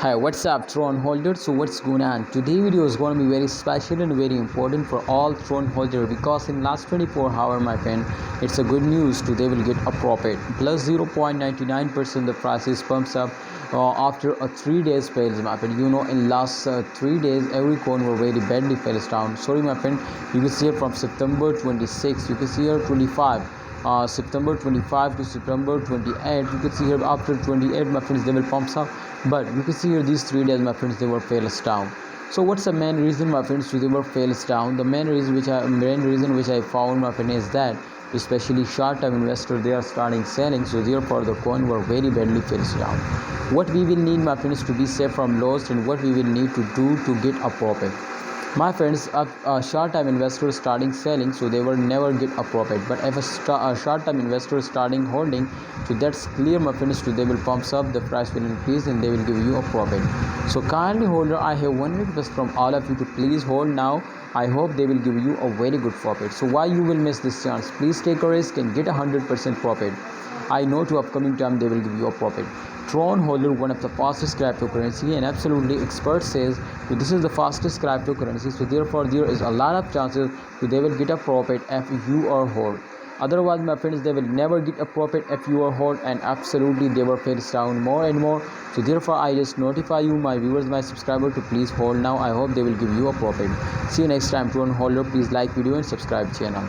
Hi, what's up, Tron holders? So what's going on? Today video is going to be very special and very important for all Tron holders because in last 24 hours, my friend, it's a good news. Today will get a profit plus 0.99%. The price is pumps up after a 3 days fails, my friend. You know, in last 3 days, every coin were very badly falls down. Sorry, my friend. You can see it from September 26. You can see here 25. September 25 to September 28. You can see here after 28, my friends, they will pumps up, but you can see here these 3 days, my friends, they were fails down. So what's the main reason, my friends, to they were fails down? The main reason which I found, my friend, is that especially short-term investors, they are starting selling, so therefore the coin were very badly fails down. What we will need, my friends, to be safe from loss, and what we will need to do to get a profit. My friends, short-term investors starting selling, so they will never get a profit. But if a short-term investor starting holding, so that's clear, my friends, so they will pumps up, the price will increase, and they will give you a profit. So kindly holder, I have one request from all of you to please hold now. I hope they will give you a very good profit. So why you will miss this chance? Please take a risk and get 100% profit. I know to upcoming time they will give you a profit. Tron holder, one of the fastest cryptocurrency, and absolutely expert says so this is the fastest cryptocurrency, so therefore there is a lot of chances so they will get a profit if you are hold. Otherwise, my friends, they will never get a profit if you are hold, and absolutely they will face down more and more. So therefore I just notify you, my viewers, my subscriber, to please hold now. I hope they will give you a profit. See you next time. Tron holder, please like video and subscribe channel.